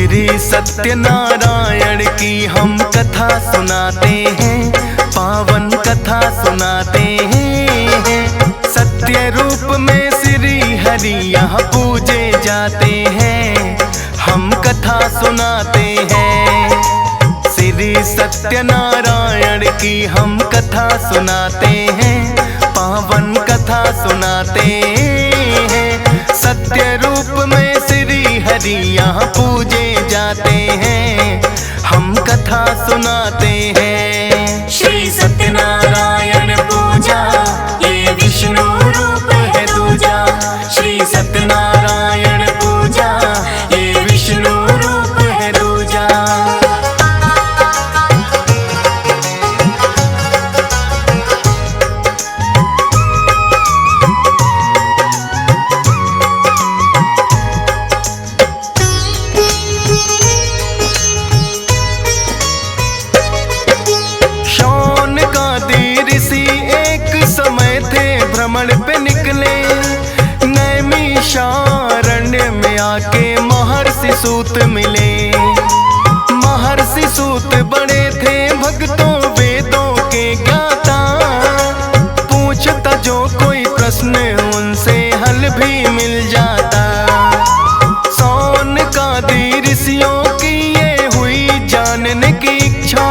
श्री सत्यनारायण की हम कथा सुनाते हैं, पावन कथा सुनाते हैं। सत्य रूप में श्री हरि यहाँ पूजे जाते हैं, हम कथा सुनाते हैं। श्री सत्यनारायण की हम कथा सुनाते हैं, पावन कथा सुनाते हैं। सत्य रूप में श्री हरि यहाँ पूजे जाते हैं, हम कथा सुनाते हैं। श्री सत्यनारायण पूजा ये विष्णु रूप है दूजा। श्री सत्यनारायण पूजा ये विष्णु रूप है दूजा। भ्रमण पे निकले, नैमिषारण्य में आके महर्षि सूत मिले। महर्षि सूत बड़े थे भक्तों वेदों के ज्ञाता, पूछता जो कोई प्रश्न उनसे हल भी मिल जाता। सौनकादि ऋषियों की ये हुई जानने की इच्छा,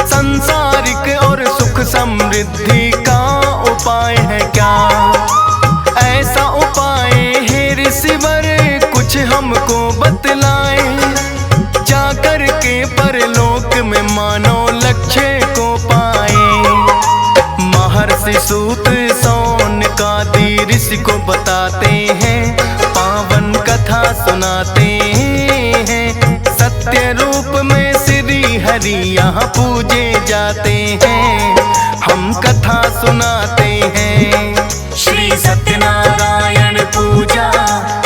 संसारिक और सुख समृद्धि का उपाय है क्या। ऐसा उपाय है ऋषिवर कुछ हमको बतलाए, जाकर के परलोक में मानो लक्ष्य को पाए। महर्षि सूत सौनकादि ऋषि को बताते हैं, पावन कथा सुनाते हैं। सत्य रूप में श्री हरि यहाँ पूजे जाते हैं, हम कथा सुनाते हैं। श्री सत्यनारायण पूजा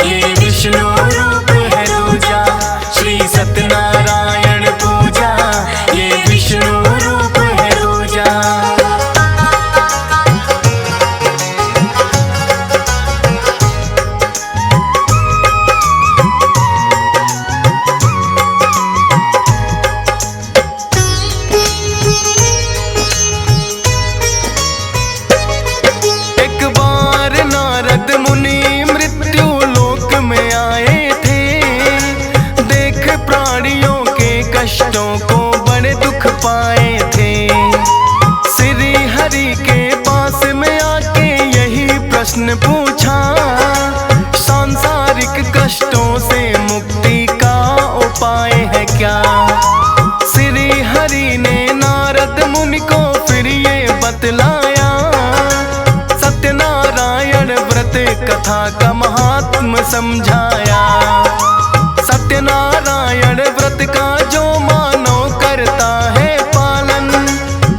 ये विष्णु रूप है दूजा। श्री सत्यनारायण पूजा ये विष्णु रूप है दूजा। कष्टों को बड़े दुख पाए थे। श्री हरि के पास में आके यही प्रश्न पूछा, सांसारिक कष्टों से मुक्ति का उपाय है क्या। श्री हरि ने नारद मुनि को फिर ये बतलाया, सत्यनारायण व्रत कथा का महात्म समझाया। सत्यनारायण व्रत का जो मानो करता है पालन,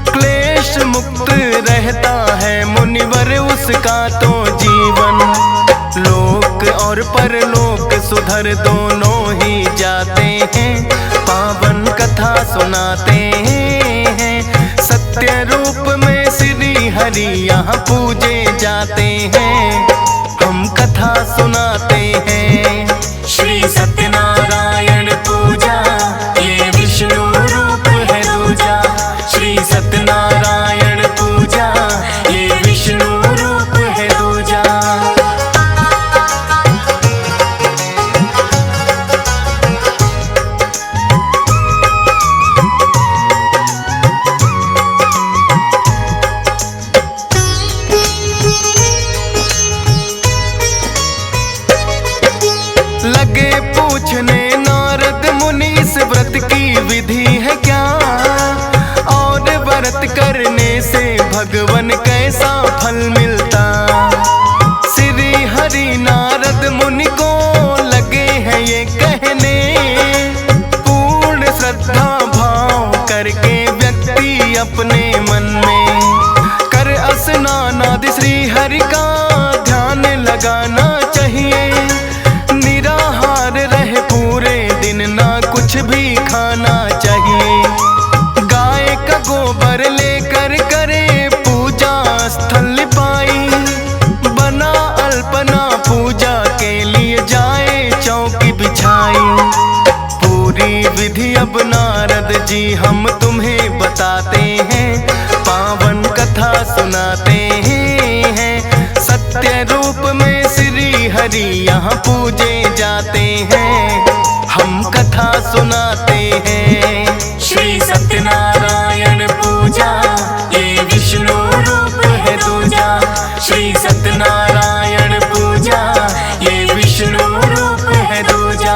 क्लेश मुक्त रहता है मुनिवर उसका तो जीवन। लोक और परलोक सुधर दोनों ही जाते हैं, पावन कथा सुनाते हैं। सत्य रूप में श्री हरि यहाँ पूजे जाते हैं, हम कथा सुनाते हैं। श्री सत्यनारायण पूजा ये विष्णु रूप है दूजा। श्री सत्यनारायण पूजा ये विष्णु रूप है दूजा। लगे पूछने नारद मुनि इस व्रत की विधि है क्या, और व्रत करने से भगवन कैसा फल मिलता। श्री हरि नारद मुनि को लगे हैं ये कहने, पूर्ण श्रद्धा भाव करके व्यक्ति अपने मन में कर स्नान आदि श्री हरि का ध्यान लगाना चाहिए। निराहार रहे पूरे दिन, ना कुछ भी खाना चाहिए। गाय का गोबर लेकर करे पूजा स्थल पाई, बना अल्पना पूजा के लिए जाए चौकी बिछाई। विधि अब नारद जी हम तुम्हें बताते हैं, पावन कथा सुनाते हैं। सत्य रूप में श्री हरि यहाँ पूजे जाते हैं, हम कथा सुनाते हैं। श्री सत्यनारायण पूजा ये विष्णु रूप है दूजा। श्री सत्यनारायण पूजा ये विष्णु रूप है दूजा।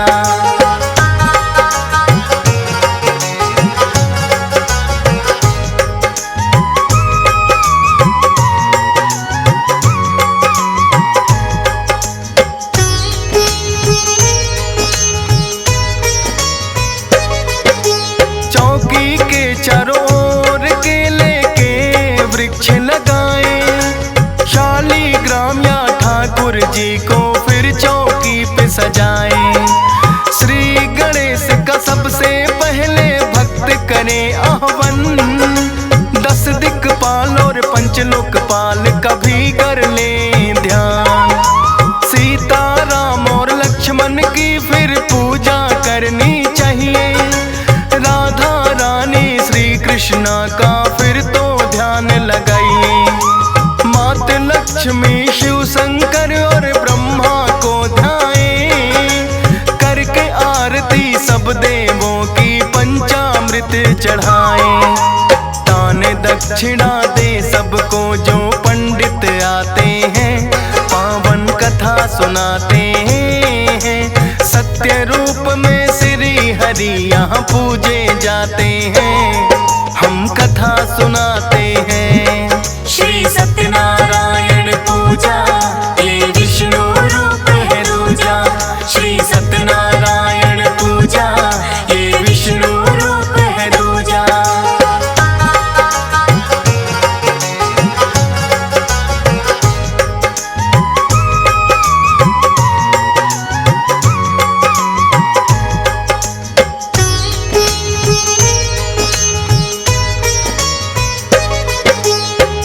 चौकी के चारों ओर केले के वृक्ष लगाए, शालीग्राम या ठाकुर जी को फिर चौकी पे सजाए। श्री गणेश का सबसे पहले भक्त करे आह्वान, 10 दिक्पाल और पंचलोकपाल का भी कर ले ध्यान। सीता राम और लक्ष्मण की फिर पूजा करनी चाहिए, राधा रानी श्री कृष्णा का फिर तो ध्यान लगाइए। मात लक्ष्मी शिव शंकर और ब्रह्मा को ध्याए, करके आरती सब देवों की पंचामृत चढ़ाए। दान दक्षिणा दे सबको जो पंडित आते हैं, पावन कथा सुनाते हैं। सत्य रूप में श्री हरि यहाँ पूजे जाते हैं, हम कथा सुनाते हैं। श्री सत्यनारायण पूजा ये विष्णु रूप है दूजा। श्री सत्यनारायण पूजा ये विष्णु रूप है दूजा।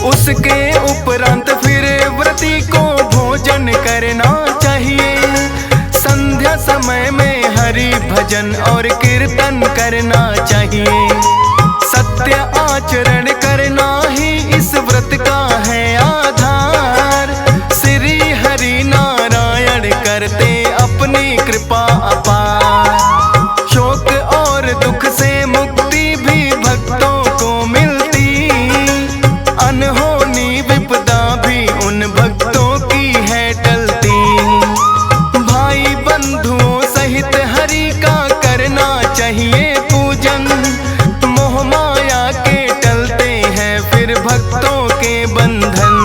उसके उपरांत फिर व्रती को भोजन करना चाहिए। संध्या समय में हरि भजन और कीर्तन करना चाहिए। सत्य आचरण करना ही इस व्रत का है आधार। श्री हरि नारायण करते अपनी कृपा अपार। शोक और दुख से मुक्ति भी भक्तों को मिलती, अनहोनी विपदा भी उन भक्तों की है टलती। भाई बंधुओं सहित हरि का करना चाहिए पूजन, मोह माया के टलते हैं फिर भक्तों के बंधन।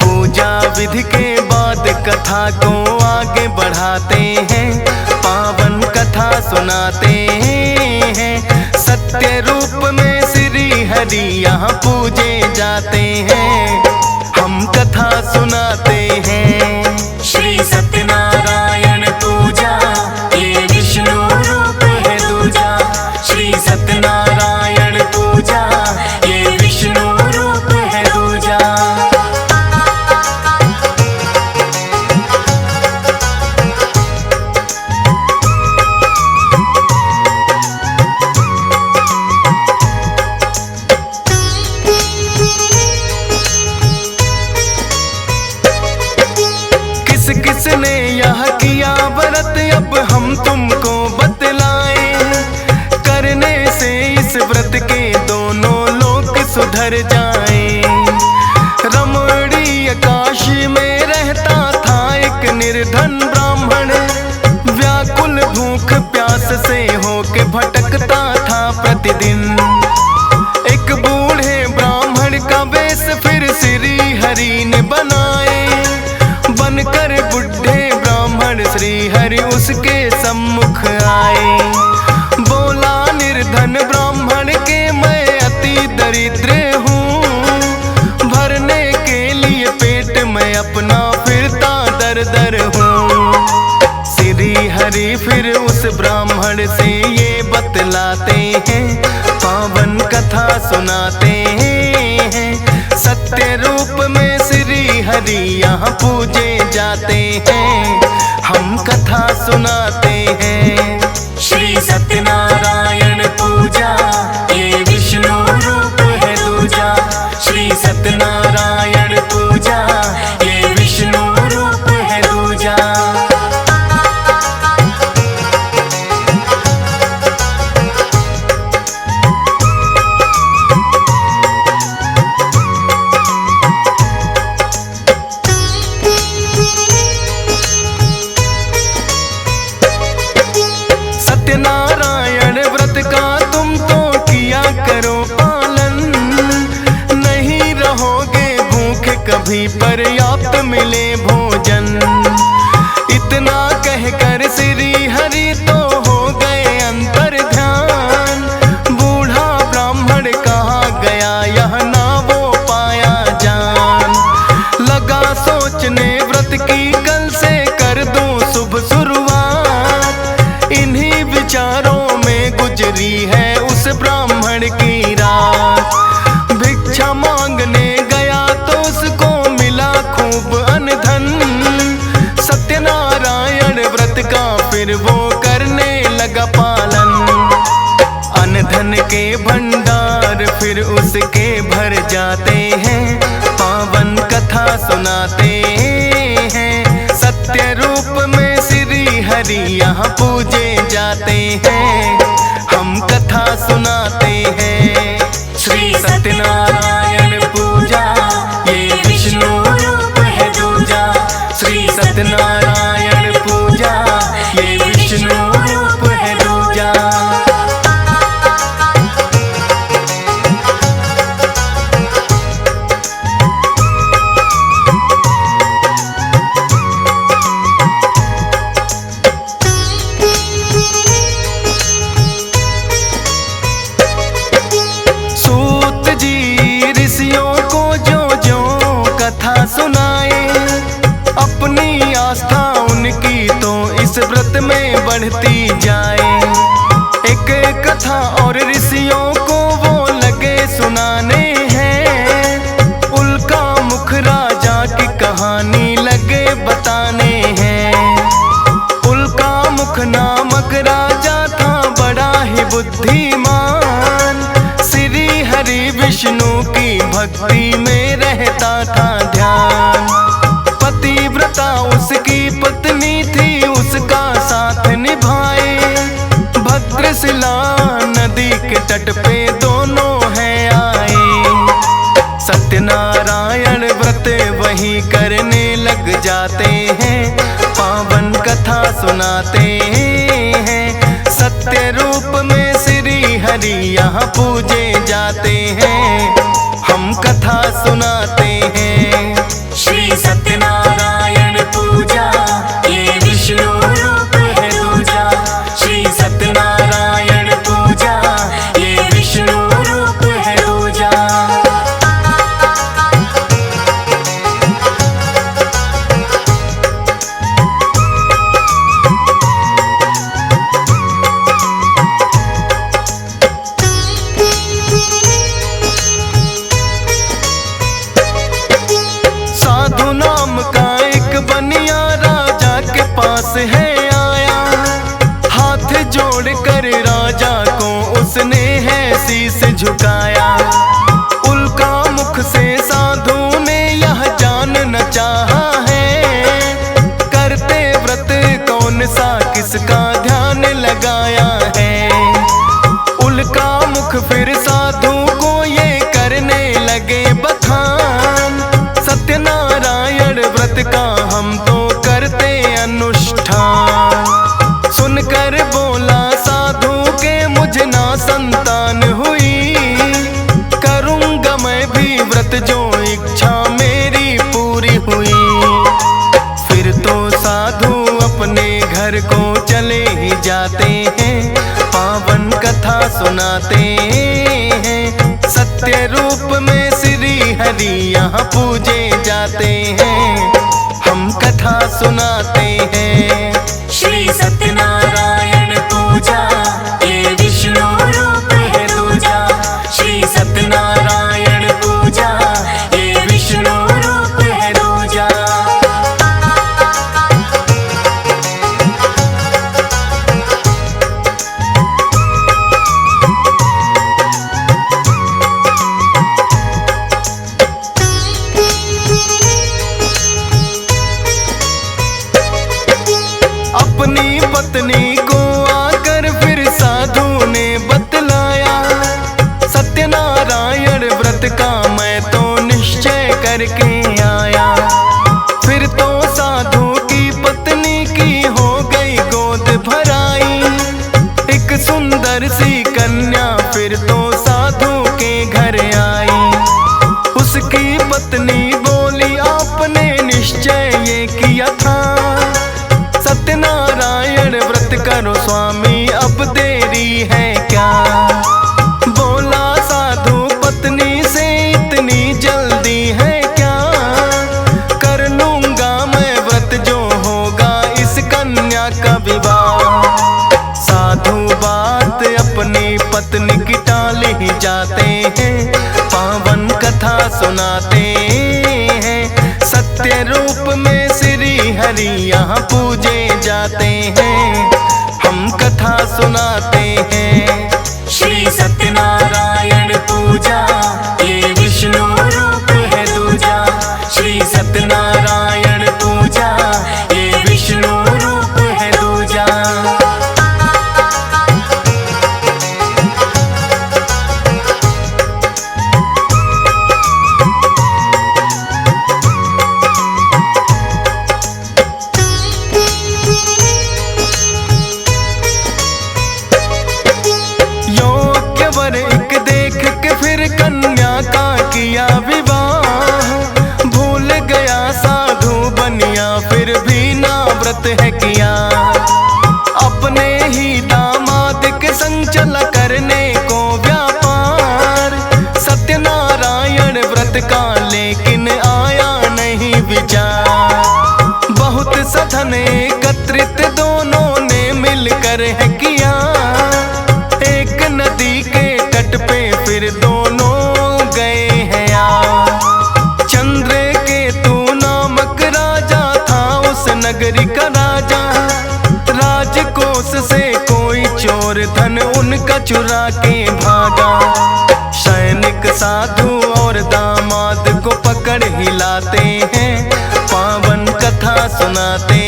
पूजा विधि के बाद कथा को आगे बढ़ाते हैं, पावन कथा सुनाते हैं। सत्य रूप में श्री हरि यहाँ पूजे जाते हैं, हम कथा सुनाते हैं। श्री सत्यनारायण पूजा ये विष्णु रूप है दूजा। श्री सत्यनारायण पूजा ये विष्णु रूप है दूजा। किस किसने यह किया व्रत अब हम तुमको बतलाएं, करने से इस व्रत के दोनों लोक सुधर जाएं। रमणीय काशी में रहता था एक निर्धन ब्राह्मण, व्याकुल भूख प्यास से होके भटकता था प्रतिदिन। एक बूढ़े ब्राह्मण का वेश फिर श्री हरि ने बनाए, बनकर बुढ़े ब्राह्मण श्री हरि उसके सम्मुख आए। बोला निर्धन ब्राह्मण के मैं अति दरिद्र हूँ, भरने के लिए पेट में अपना फिरता दर दर हूँ। श्री हरि फिर उस ब्राह्मण से ये बतलाते हैं, पावन कथा सुनाते हैं। सत्य रूप में श्री हरि यहाँ पूजे जाते हैं, हम कथा सुनाते हैं। श्री सत्य सत्यनारायण व्रत का तुम तो किया करो पालन, नहीं रहोगे भूखे कभी पर्याप्त मिले भोजन। इतना कहकर श्री हरि तो हो गए अंतर ध्यान, बूढ़ा ब्राह्मण कहा गया यह ना वो पाया जान। लगा सोचने व्रत की कल से कर दूं शुभ शुरुआत, इन्हीं विचारों में गुजरी है उस ब्राह्मण की रात। भिक्षा मांगने गया तो उसको मिला खूब अनधन, सत्यनारायण व्रत का फिर वो करने लगा पालन। अनधन के भंडार फिर उसके भर जाते हैं, पावन कथा सुनाते हैं। सत्य रूप में श्री हरि यहाँ पूजे जाते हैं, हम कथा सुनाते हैं। श्री सत्यनारायण पूजा ये विष्णु रूप है दूजा, श्री सत्यनारायण पूजा ये विष्णु रूप है दूजा। सूत जी ऋषियों को जो जो कथा सुनाए, अपनी आस्था उनकी तो इस व्रत में बढ़ती जाए। एक कथा और ऋषियों को वो लगे सुनाने हैं, उल्का मुख राजा की कहानी लगे बताने हैं। उल्का मुख नामक राजा था बड़ा ही बुद्धिमान, श्री हरि विष्णु की भक्ति में रहता था ध्यान। पतिव्रता उसकी पत्नी थी, उसका साथ निभाए। भद्रशिला नदी के तट पे दोनों हैं आए। सत्यनारायण व्रत वही करने लग जाते हैं, पावन कथा सुनाते हैं। सत्य रूप में श्री हरि यहाँ पूजे जाते हैं, हम कथा सुनाते हैं। श्री सत्यनारायण पूजा ये विष्णु रूप है दूजा, श्री सत्यनारायण पूजा ये विष्णु रूप है दूजा। साधु नाम का एक बनिया राजा के पास है आया, हाथ जोड़ कर राजा को उसने है शीस झुकाया। उल्का मुख से साधु ने यह जानना चाहा है, करते व्रत कौन सा किसका ध्यान लगाया है। उल्का मुख फिर साधु को ये करने लगे बखान, सत्यनारायण व्रत का हम तो करते अनुष्ठान। सुनकर बोला साधु के मुझे ना संतान हुई, करूँगा मैं भी व्रत जो इच्छा मेरी पूरी हुई। फिर तो साधु अपने घर को चले ही जाते हैं, पावन कथा सुनाते हैं। सत्य रूप में श्री हरि यहाँ पूजे जाते हैं, हम कथा सुनाते हैं। श्री सत्यनारायण पूजा ये विष्णु रूप है दूजा, श्री सत्यनारायण पूजा ये विष्णु रूप है दूजा। सुंदर सी कन्या फिर तो साधु के घर आई। उसकी पत्नी बोली आपने निश्चय ये किया था, सत्यनारायण व्रत करो स्वामी अब देरी है क्या। बोला साधु पत्नी से इतनी जल्दी है क्या, कर लूंगा मैं व्रत जो होगा इस कन्या का विवाह। साधु बात अपनी पत्नी की टाल ही जाते हैं, पावन कथा सुनाते हैं। सत्य रूप में श्री हरि यहाँ पूजे जाते हैं, हम कथा सुनाते हैं। श्री सत्यनारायण पूजा ये विष्णु रूप है दूजा। श्री सत्यनारायण पूजा ये विष्णु रूप है दूजा। योग्य वर एक देख के फिर कन्या का किया विवाह। भूल गया साधु बनिया फिर भी ना व्रत है किया। अपने ही दामाद के संग चला करने को व्यापार। सत्यनारायण व्रत का लेकिन आया नहीं विचार। बहुत सधन एकत्रित दोनों ने मिलकर है किया। एक नदी के तट पे फिर दोनों गए हैं आ। चंद्रकेतु नामक राजा था उस नगरी का राजा। राजकोष से कोई चोर धन उनका चुरा के भागा। सैनिक साधु और दामाद को पकड़ हिलाते हैं, पावन कथा सुनाते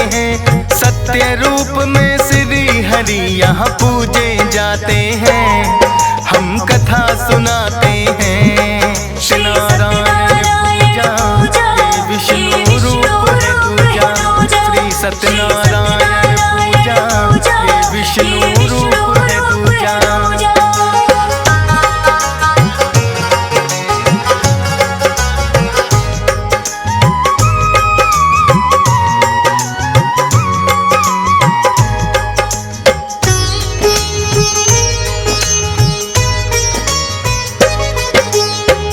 हैं। सत्य रूप में श्री हरि यहाँ पूजे जाते हैं, हम कथा सुनाते हैं। श्री नारायण पूजा ये विष्णु रूप है दूजा। श्री सत्यनारायण पूजा ये विष्णु रूप है दूजा।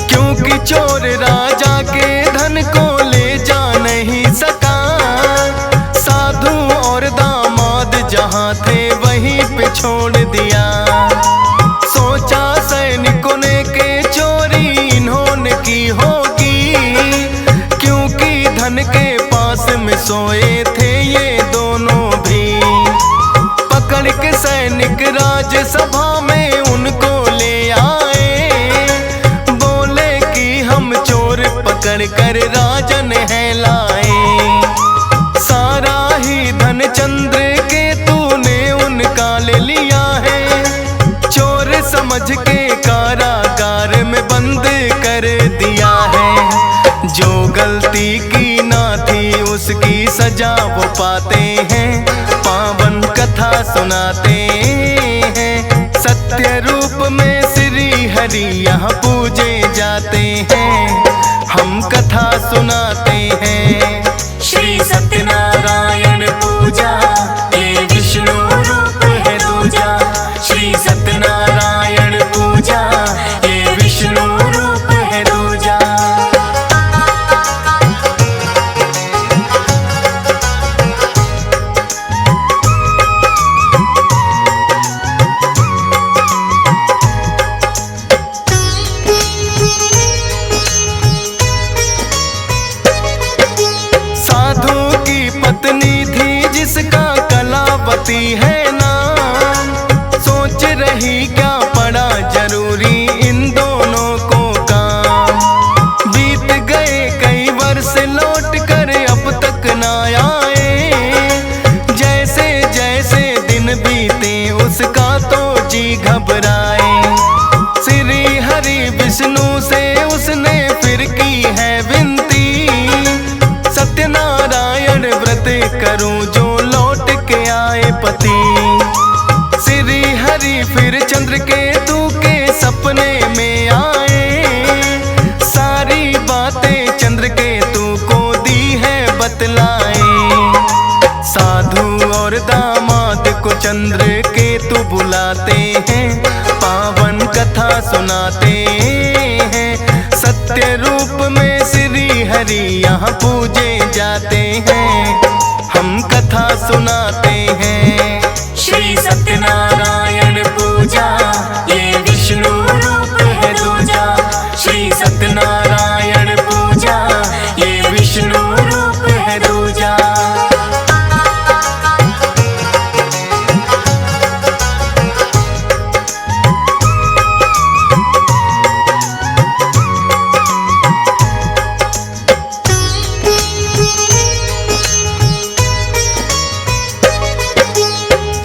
क्योंकि चोर राजा के धन को ले जा नहीं सका। साधु और दामाद जहाँ थे वहीं पे छोड़ दिया। सोचा सैनिकों ने के चोरी इन्होंने की होगी, क्योंकि धन के पास में सोए थे ये दोनों भी। पकड़ के सैनिक राजसभा में उनको ले आए। बोले कि हम चोर पकड़ कर राजन है लाए। सारा ही धन चंद्रकेतु ने उनका ले लिया है। चोर समझ के कारागार में बंद कर दिया है। जो गलती की ना थी उसकी सजा वो पाते हैं, पावन कथा सुनाते हैं। सत्य रूप में श्री हरि यहाँ पूजे जाते हैं, हम कथा सुनाते हैं। श्री सत्यनारायण पूजा ये विष्णु रूप है दूजा। श्री सत्यनारायण पूजा ये विष्णु रूप है दूजा। साधु की पत्नी थी जिसका कलावती है नाम। सोच रही क्या पड़ा जरूरी इन दोनों को काम। बीत गए कई वर्ष लौट कर अब तक ना आए। जैसे जैसे दिन बीते उसका तो जी घबराए। श्री हरि विष्णु से उसने फिर की है विनती। सत्यनारायण व्रत करूं जो लौट के आए पति। श्री हरि चंद्र केतु बुलाते हैं, पावन कथा सुनाते हैं। सत्य रूप में श्री हरि यहाँ पूजे जाते हैं, हम कथा सुनाते हैं। श्री सत्यनारायण पूजा ये विष्णु रूप है दूजा। श्री सत्यनारायण पूजा ये विष्णु रूप है दूजा।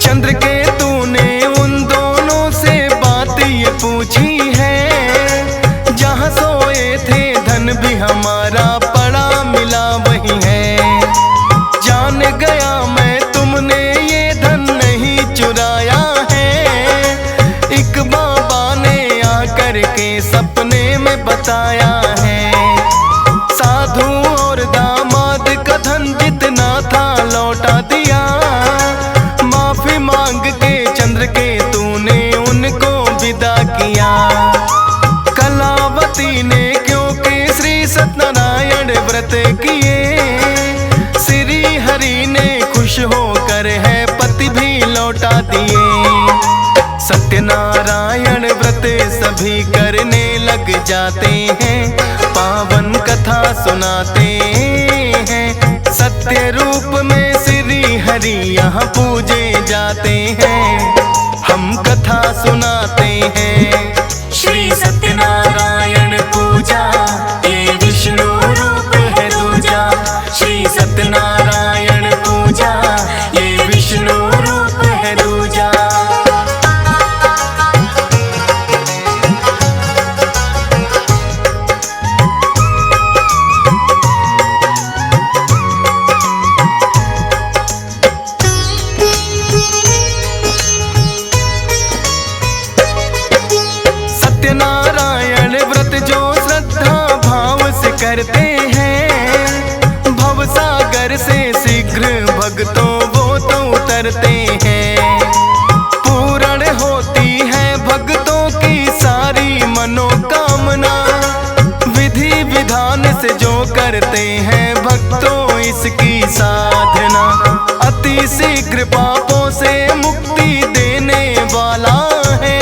चंद्र केतु ने उन दोनों से बात ये पूछी है, जहाँ सोए थे धन भी हमारा पड़ा मिला वही है। जान गया मैं तुमने ये धन नहीं चुराया है, एक बाबा ने आकर के सपने में बताया है। साधु और दामाद का धन जितना था लौटा दिया, माफी मांग के चंद्र केतु ने उनको विदा किया। कलावती ने क्योंकि श्री सत्यनारायण व्रत किए, श्री हरि ने खुश होकर है पति भी लौटा दिए। सत्यनारायण व्रत सभी करने लग जाते हैं, पावन कथा सुनाते हैं। सत्य रूप में श्री हरि यहाँ पूजे जाते हैं, हम कथा सुनाते हैं। श्री सत्यनारायण पूजा ये विष्णु रूप है दूजा। श्री सत्यनारायण पूजा ये विष्णु रूप है दूजा। सत्यनारायण व्रत जो श्रद्धा भाव से करते हैं, भवसागर से शीघ्र भक्तों वो तो उतरते हैं। पूर्ण होती है भक्तों की सारी मनोकामना, विधि विधान से जो करते हैं भक्तों इसकी साधना। अति शीघ्र पापों से मुक्ति देने वाला है,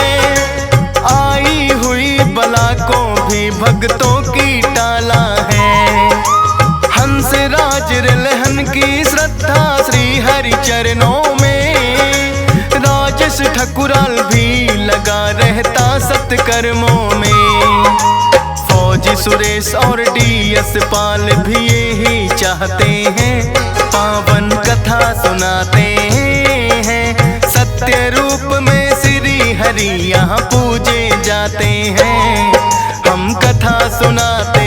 आई हुई बला को भी भक्तों की टाला है। हंस राज रिलहन की श्रद्धा श्री हरि चरणों में, राजेश ठकुराल भी लगा रहता सत्कर्मों में। फौजी सुरेश और DS पाल भी यही चाहते हैं, पावन कथा सुनाते हैं। सत्य रूप में श्री हरि यहाँ पूजे जाते हैं, हम कथा सुनाते